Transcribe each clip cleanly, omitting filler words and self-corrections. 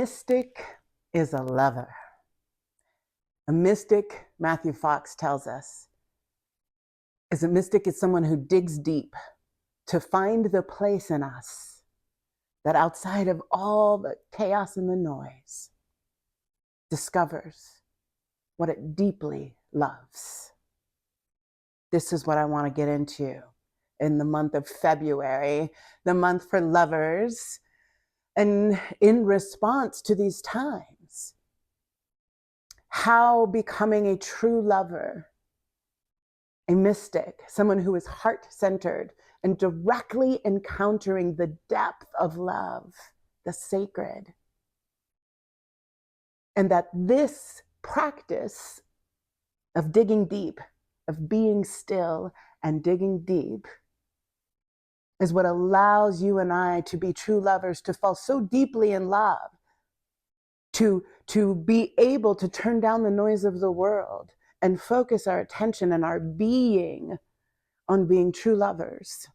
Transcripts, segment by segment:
mystic is a lover. A mystic, Matthew Fox tells us, is a mystic is someone who digs deep to find the place in us that outside of all the chaos and the noise discovers what it deeply loves. This is what I want to get into in the month of February, the month for lovers. And in response to these times, how becoming a true lover, a mystic, someone who is heart-centered and directly encountering the depth of love, the sacred. And that this practice of digging deep, of being still and digging deep, is what allows you and I to be true lovers, to fall so deeply in love, to be able to turn down the noise of the world and focus our attention and our being on being true lovers.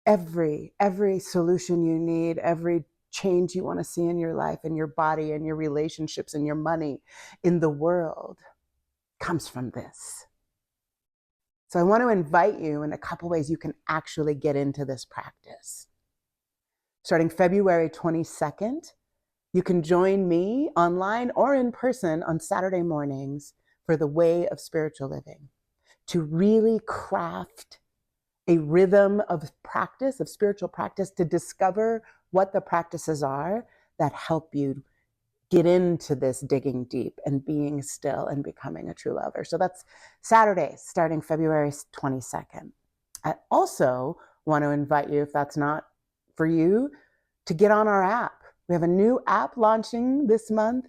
Every solution you need, every change you want to see in your life, in your body, in your relationships, in your money, in the world, comes from this. So I want to invite you in a couple ways you can actually get into this practice. Starting February 22nd, you can join me online or in person on Saturday mornings for the Way of Spiritual Living, to really craft a rhythm of practice, of spiritual practice, to discover what the practices are that help you get into this digging deep and being still and becoming a true lover. So that's Saturday, starting February 22nd. I also want to invite you, if that's not for you, to get on our app. We have a new app launching this month,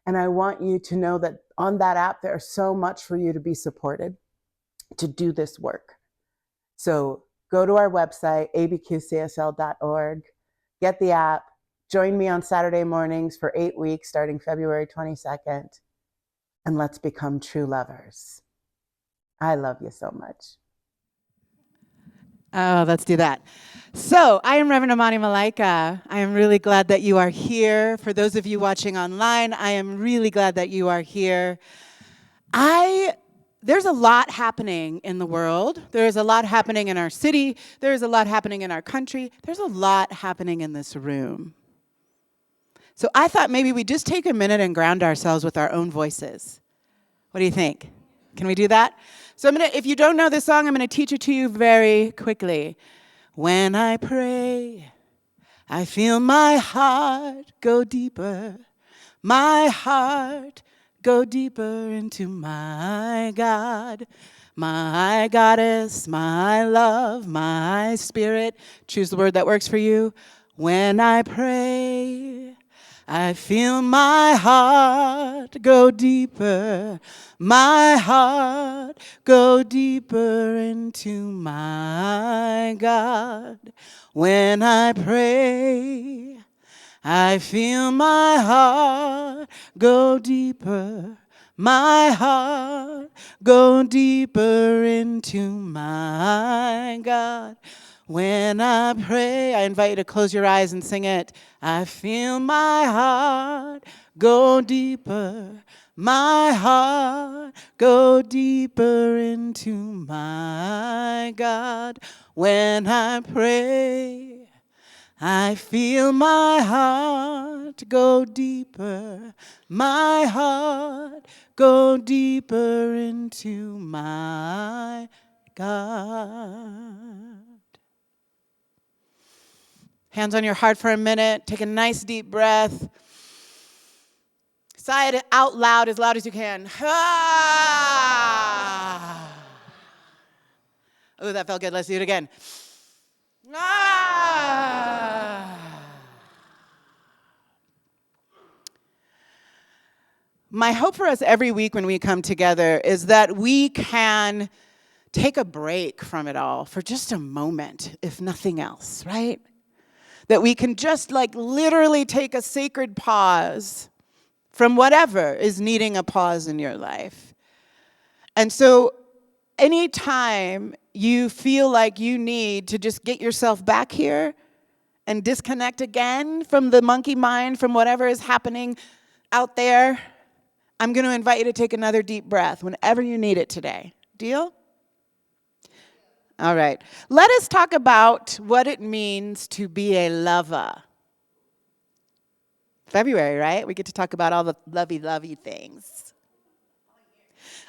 and I want you to know that on that app, there's so much for you to be supported to do this work. So go to our website, abqcsl.org, get the app, join me on Saturday mornings for 8 weeks, starting February 22nd, and let's become true lovers. I love you so much. Oh, let's do that. So I am Reverend Amani Malaika. I am really glad that you are here. For those of you watching online, I am really glad that you are here. There's a lot happening in the world. There's a lot happening in our city. There's a lot happening in our country. There's a lot happening in this room. So I thought maybe we just take a minute and ground ourselves with our own voices. What do you think? Can we do that? So if you don't know this song, I'm gonna teach it to you very quickly. When I pray, I feel my heart go deeper. My heart go deeper into my God. My goddess, my love, my spirit. Choose the word that works for you. When I pray, I feel my heart go deeper, my heart go deeper into my God. When I pray, I feel my heart go deeper, my heart go deeper into my God. When I pray, I invite you to close your eyes and sing it. I feel my heart go deeper, my heart go deeper into my God. When I pray, I feel my heart go deeper, my heart go deeper into my God. Hands on your heart for a minute. Take a nice deep breath. Sigh it out loud as you can. Ah. Oh, that felt good. Let's do it again. Ah. My hope for us every week when we come together is that we can take a break from it all for just a moment, if nothing else, right? That we can just literally take a sacred pause from whatever is needing a pause in your life. And so anytime you feel like you need to just get yourself back here and disconnect again from the monkey mind, from whatever is happening out there, I'm going to invite you to take another deep breath whenever you need it today. Deal? All right. Let us talk about what it means to be a lover. February, right? We get to talk about all the lovey things.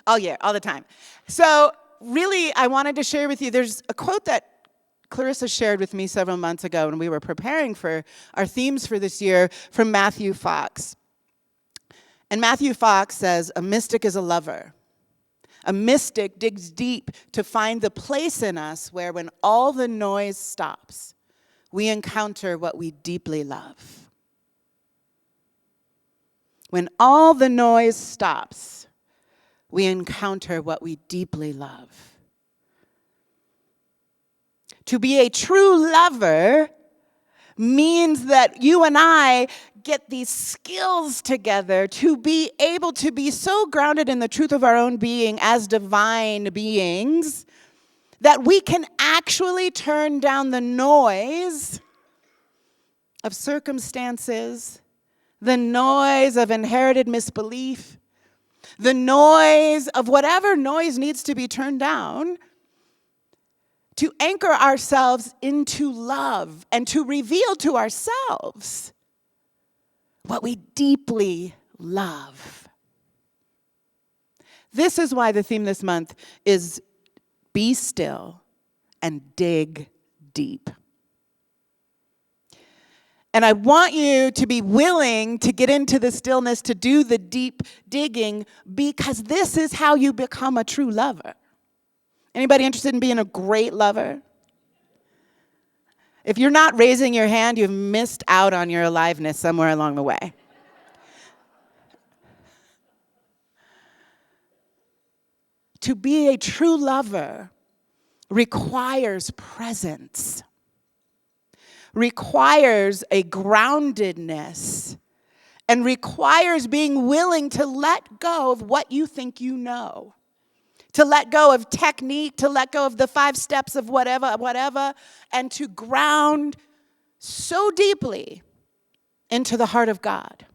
All year, all the time. So really, I wanted to share with you, there's a quote that Clarissa shared with me several months ago when we were preparing for our themes for this year from Matthew Fox. And Matthew Fox says, "A mystic is a lover. A mystic digs deep to find the place in us where when all the noise stops, we encounter what we deeply love." When all the noise stops, we encounter what we deeply love. To be a true lover means that you and I get these skills together to be able to be so grounded in the truth of our own being as divine beings that we can actually turn down the noise of circumstances, the noise of inherited misbelief, the noise of whatever noise needs to be turned down, to anchor ourselves into love and to reveal to ourselves what we deeply love. This is why the theme this month is be still and dig deep. And I want you to be willing to get into the stillness, to do the deep digging, because this is how you become a true lover. Anybody interested in being a great lover? If you're not raising your hand, you've missed out on your aliveness somewhere along the way. To be a true lover requires presence, requires a groundedness, and requires being willing to let go of what you think you know, to let go of technique, to let go of the 5 steps of whatever, and to ground so deeply into the heart of God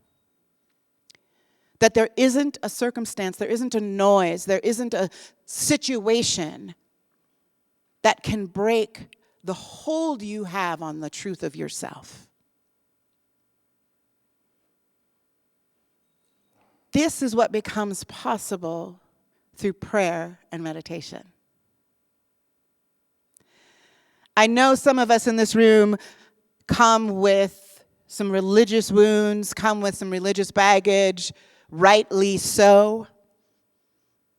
that there isn't a circumstance, there isn't a noise, there isn't a situation that can break the hold you have on the truth of yourself. This is what becomes possible through prayer and meditation. I know some of us in this room come with some religious wounds, come with some religious baggage, rightly so.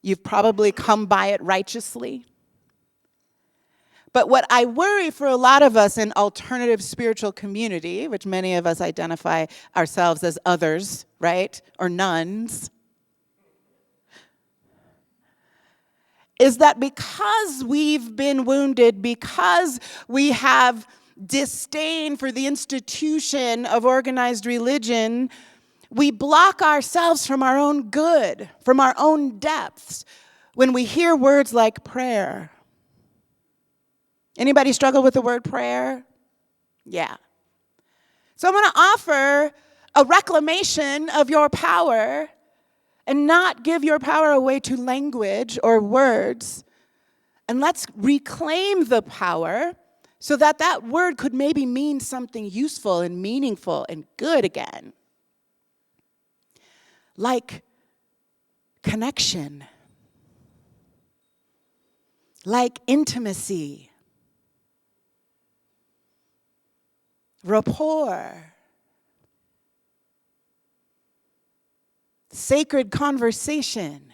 You've probably come by it righteously. But what I worry for a lot of us in alternative spiritual community, which many of us identify ourselves as others, right, or nuns, is that because we've been wounded, because we have disdain for the institution of organized religion, we block ourselves from our own good, from our own depths, when we hear words like prayer. Anybody struggle with the word prayer? Yeah. So I'm going to offer a reclamation of your power and not give your power away to language or words. And let's reclaim the power so that that word could maybe mean something useful and meaningful and good again. Like connection, like intimacy, rapport, sacred conversation.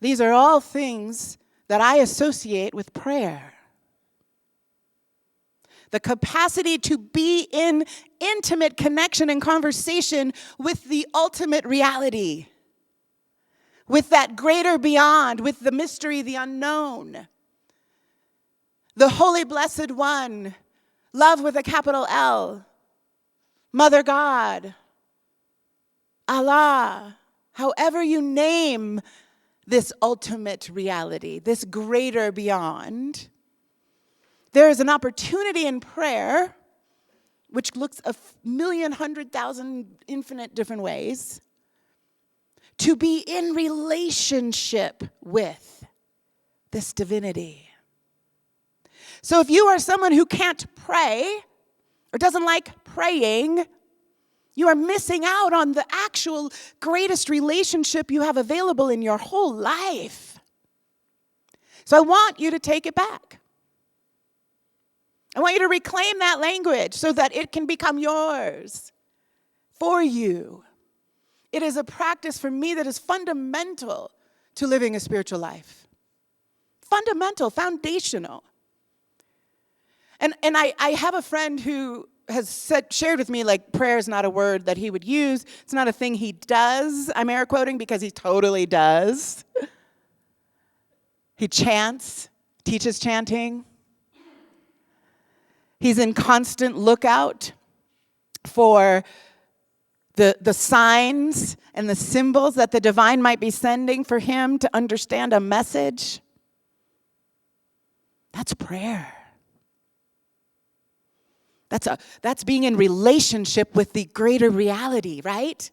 These are all things that I associate with prayer. The capacity to be in intimate connection and conversation with the ultimate reality, with that greater beyond, with the mystery, the unknown, the Holy Blessed One, love with a capital L, Mother God, Allah, however you name this ultimate reality, this greater beyond. There is an opportunity in prayer, which looks a million, 100,000 infinite different ways, to be in relationship with this divinity. So if you are someone who can't pray or doesn't like praying, you are missing out on the actual greatest relationship you have available in your whole life. So I want you to take it back. I want you to reclaim that language so that it can become yours for you. It is a practice for me that is fundamental to living a spiritual life. Fundamental, foundational. And I have a friend who has shared with me, like, prayer is not a word that he would use. It's not a thing he does. I'm air quoting because he totally does. He chants, teaches chanting. He's in constant lookout for the signs and the symbols that the divine might be sending for him to understand a message. That's prayer. That's being in relationship with the greater reality, right?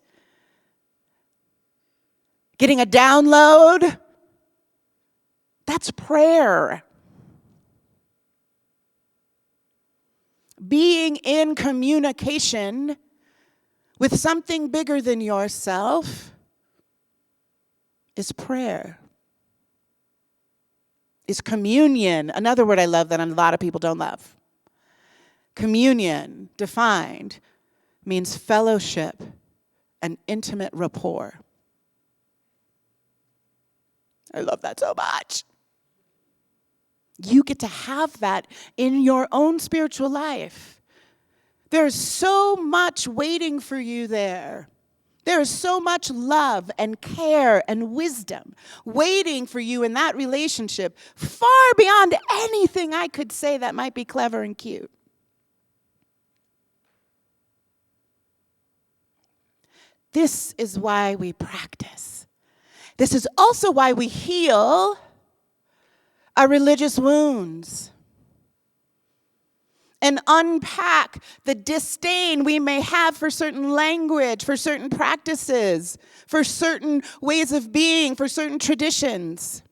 Getting a download, that's prayer. Being in communication with something bigger than yourself is prayer. Is communion, another word I love that a lot of people don't love. Communion, defined, means fellowship and intimate rapport. I love that so much. You get to have that in your own spiritual life. There's so much waiting for you there. There is so much love and care and wisdom waiting for you in that relationship, far beyond anything I could say that might be clever and cute. This is why we practice. This is also why we heal our religious wounds and unpack the disdain we may have for certain language, for certain practices, for certain ways of being, for certain traditions.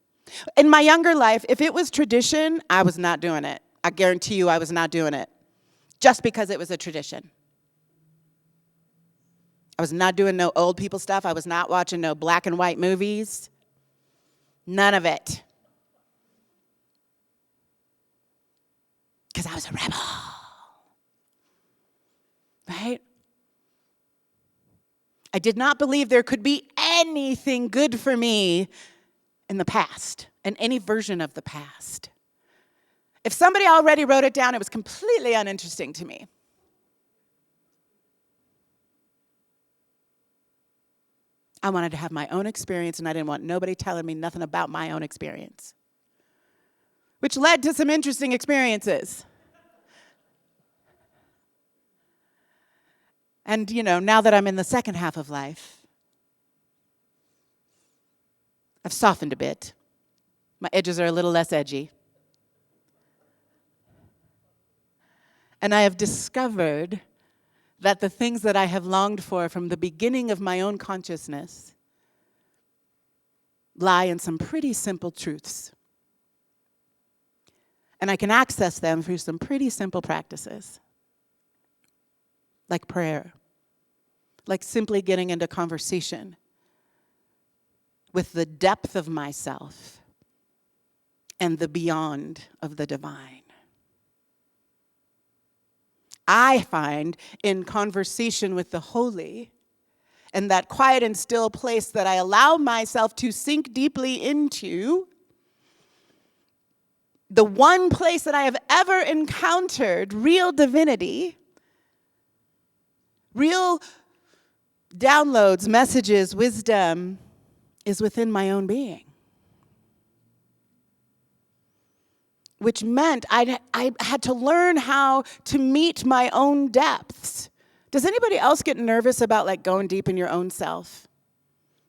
In my younger life, if it was tradition, I was not doing it. I guarantee you I was not doing it just because it was a tradition. I was not doing no old people stuff. I was not watching no black and white movies. None of it. Because I was a rebel. Right? I did not believe there could be anything good for me in the past, in any version of the past. If somebody already wrote it down, it was completely uninteresting to me. I wanted to have my own experience, and I didn't want nobody telling me nothing about my own experience, which led to some interesting experiences. And, now that I'm in the second half of life, I've softened a bit. My edges are a little less edgy. And I have discovered that the things that I have longed for from the beginning of my own consciousness lie in some pretty simple truths. And I can access them through some pretty simple practices, like prayer, like simply getting into conversation with the depth of myself and the beyond of the divine. I find in conversation with the holy and that quiet and still place that I allow myself to sink deeply into, the one place that I have ever encountered real divinity, real downloads, messages, wisdom, is within my own being. Which meant I had to learn how to meet my own depths. Does anybody else get nervous about going deep in your own self?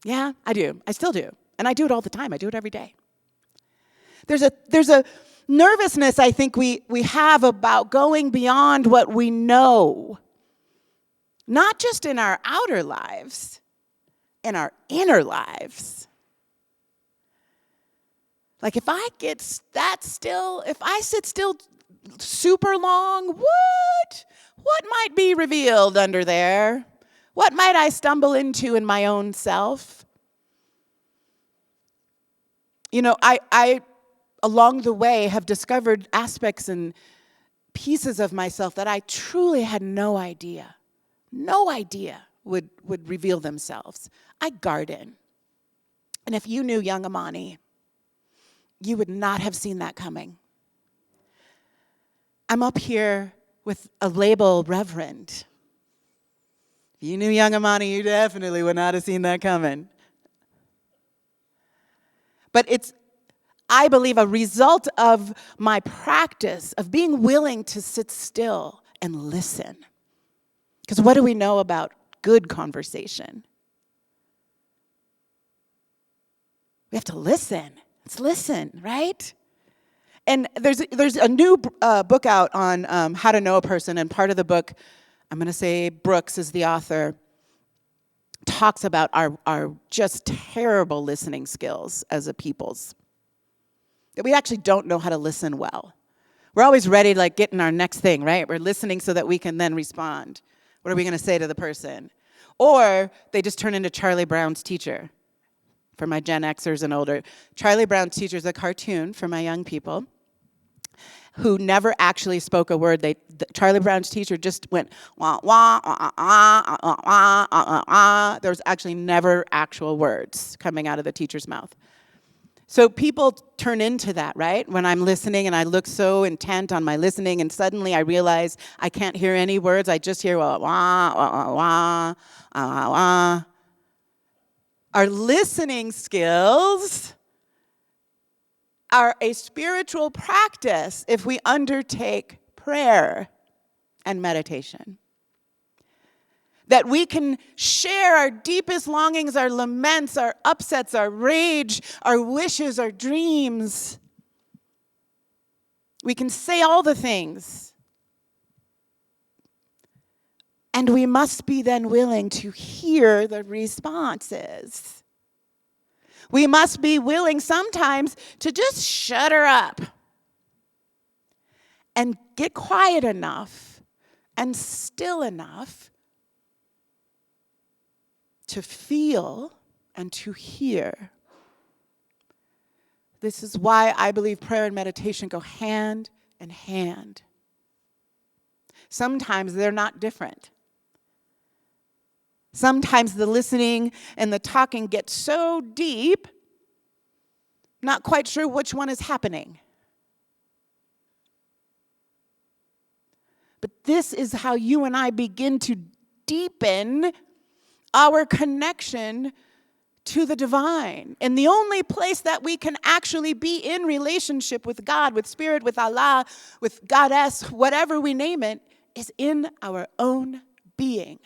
Yeah, I do. I still do. And I do it all the time. I do it every day. There's a nervousness I think we have about going beyond what we know, not just in our outer lives, in our inner lives. Like if I get that still, if I sit still super long, what might be revealed under there? What might I stumble into in my own self? You know, I along the way have discovered aspects and pieces of myself that I truly had no idea would reveal themselves. I garden. And if you knew young Amani, you would not have seen that coming. I'm up here with a label Reverend. If you knew young Amani, you definitely would not have seen that coming. But it's, I believe, a result of my practice of being willing to sit still and listen. Because what do we know about good conversation? We have to listen. Let's listen, right? And there's a new book out on how to know a person, and part of the book, I'm going to say Brooks is the author, talks about our just terrible listening skills as a peoples. That we actually don't know how to listen well. We're always ready to like get in our next thing, right? We're listening so that we can then respond. What are we going to say to the person? Or they just turn into Charlie Brown's teacher. For my Gen Xers and older, Charlie Brown's teacher is a cartoon for my young people who never actually spoke a word. Charlie Brown's teacher just went wah wah wah wah wah wah wah wah. There was actually never actual words coming out of the teacher's mouth. So people turn into that, right? When I'm listening and I look so intent on my listening and suddenly I realize I can't hear any words. I just hear wah wah wah wah wah wah. Our listening skills are a spiritual practice if we undertake prayer and meditation. That we can share our deepest longings, our laments, our upsets, our rage, our wishes, our dreams. We can say all the things. And we must be then willing to hear the responses. We must be willing sometimes to just shut her up and get quiet enough and still enough to feel and to hear. This is why I believe prayer and meditation go hand in hand. Sometimes they're not different. Sometimes the listening and the talking get so deep, not quite sure which one is happening. But this is how you and I begin to deepen our connection to the divine. And the only place that we can actually be in relationship with God, with Spirit, with Allah, with Goddess, whatever we name it, is in our own being.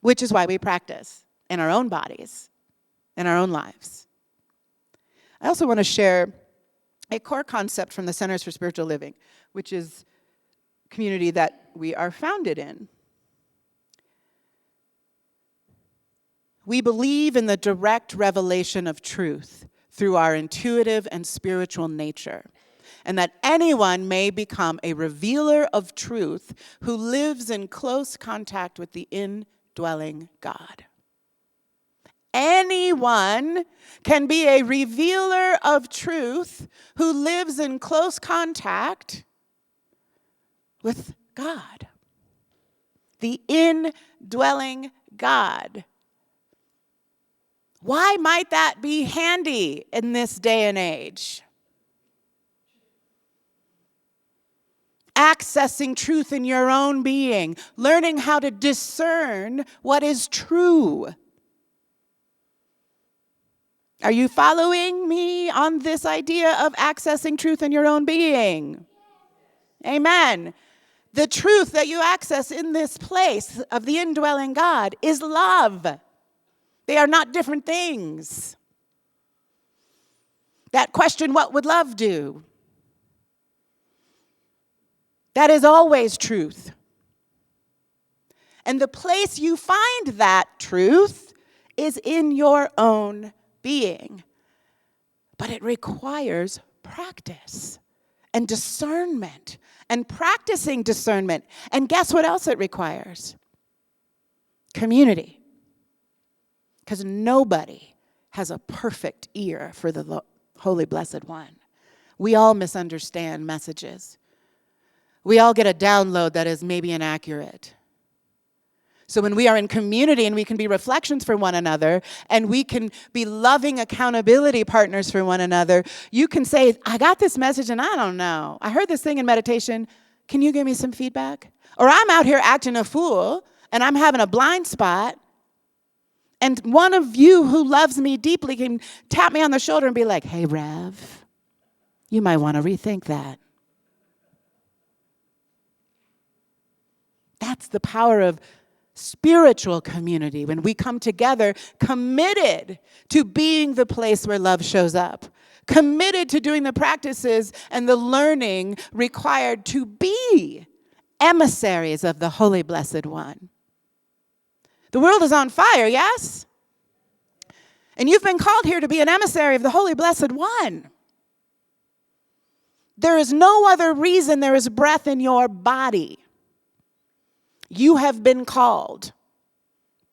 Which is why we practice in our own bodies, in our own lives. I also want to share a core concept from the Centers for Spiritual Living, which is a community that we are founded in. We believe in the direct revelation of truth through our intuitive and spiritual nature, and that anyone may become a revealer of truth who lives in close contact with the indwelling God. Anyone can be a revealer of truth who lives in close contact with God, the indwelling God. Why might that be handy in this day and age? Accessing truth in your own being, learning how to discern what is true. Are you following me on this idea of accessing truth in your own being? Amen. The truth that you access in this place of the indwelling God is love. They are not different things. That question, what would love do? That is always truth. And the place you find that truth is in your own being. But it requires practice and discernment and practicing discernment. And guess what else it requires? Community. Because nobody has a perfect ear for the Holy Blessed One. We all misunderstand messages. We all get a download that is maybe inaccurate. So when we are in community and we can be reflections for one another and we can be loving accountability partners for one another, you can say, I got this message and I don't know. I heard this thing in meditation. Can you give me some feedback? Or I'm out here acting a fool and I'm having a blind spot. And one of you who loves me deeply can tap me on the shoulder and be like, hey, Rev, you might want to rethink that. That's the power of spiritual community, when we come together committed to being the place where love shows up, committed to doing the practices and the learning required to be emissaries of the Holy Blessed One. The world is on fire, yes? And you've been called here to be an emissary of the Holy Blessed One. There is no other reason there is breath in your body. You have been called,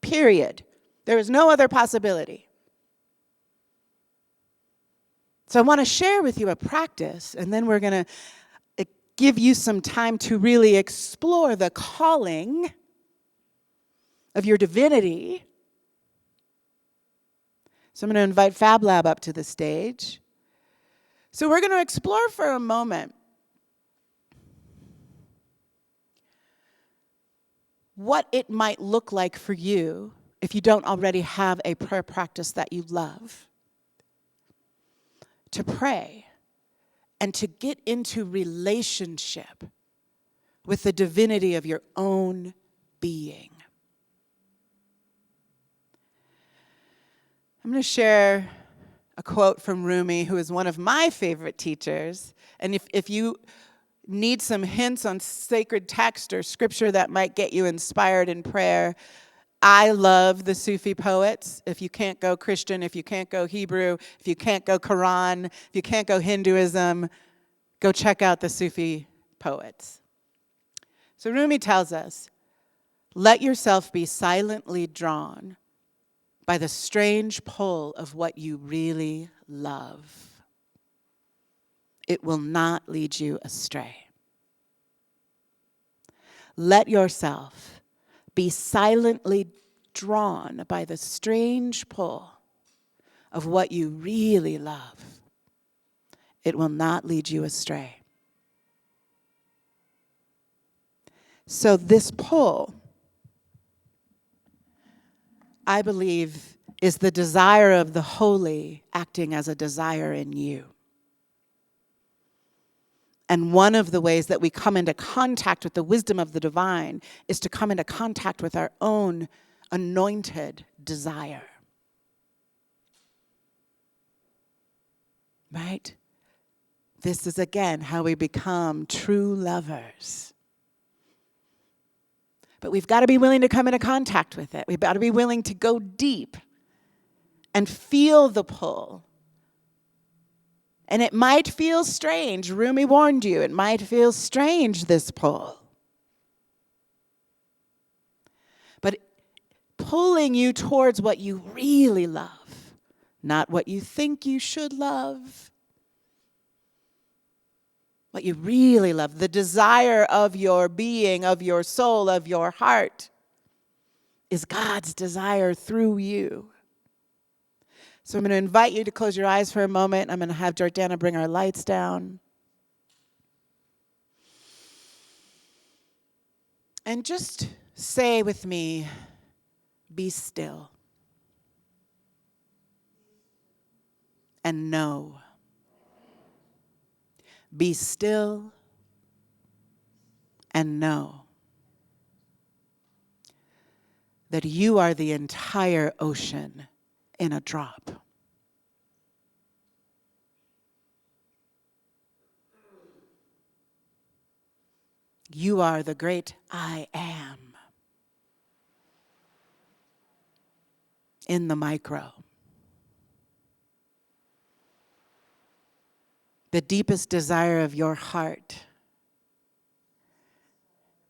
period. There is no other possibility. So I want to share with you a practice, and then we're going to give you some time to really explore the calling of your divinity. So I'm going to invite Fab Lab up to the stage. So we're going to explore for a moment what it might look like for you if you don't already have a prayer practice that you love, to pray and to get into relationship with the divinity of your own being. I'm going to share a quote from Rumi, who is one of my favorite teachers. And if you need some hints on sacred text or scripture that might get you inspired in prayer, I love the Sufi poets. If you can't go Christian, if you can't go Hebrew, if you can't go Quran, if you can't go Hinduism, go check out the Sufi poets. So Rumi tells us, let yourself be silently drawn by the strange pull of what you really love. It will not lead you astray. Let yourself be silently drawn by the strange pull of what you really love. It will not lead you astray. So this pull, I believe, is the desire of the holy acting as a desire in you. And one of the ways that we come into contact with the wisdom of the divine is to come into contact with our own anointed desire. Right? This is, again, how we become true lovers. But we've got to be willing to come into contact with it. We've got to be willing to go deep and feel the pull. And it might feel strange. Rumi warned you, it might feel strange, this pull. But pulling you towards what you really love, not what you think you should love. What you really love, the desire of your being, of your soul, of your heart, is God's desire through you. So I'm going to invite you to close your eyes for a moment. I'm going to have Jordana bring our lights down. And just say with me, be still. And know. Be still and know that you are the entire ocean in a drop. You are the great I am in the micro. The deepest desire of your heart,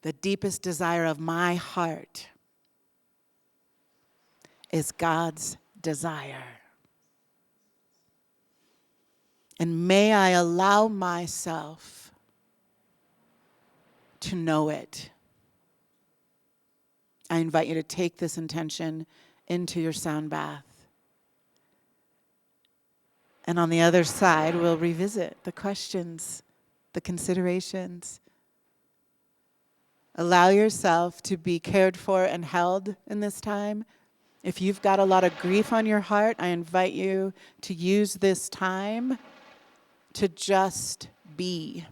the deepest desire of my heart is God's desire. And may I allow myself to know it. I invite you to take this intention into your sound bath. And on the other side, we'll revisit the questions, the considerations. Allow yourself to be cared for and held in this time. If you've got a lot of grief on your heart, I invite you to use this time to just be.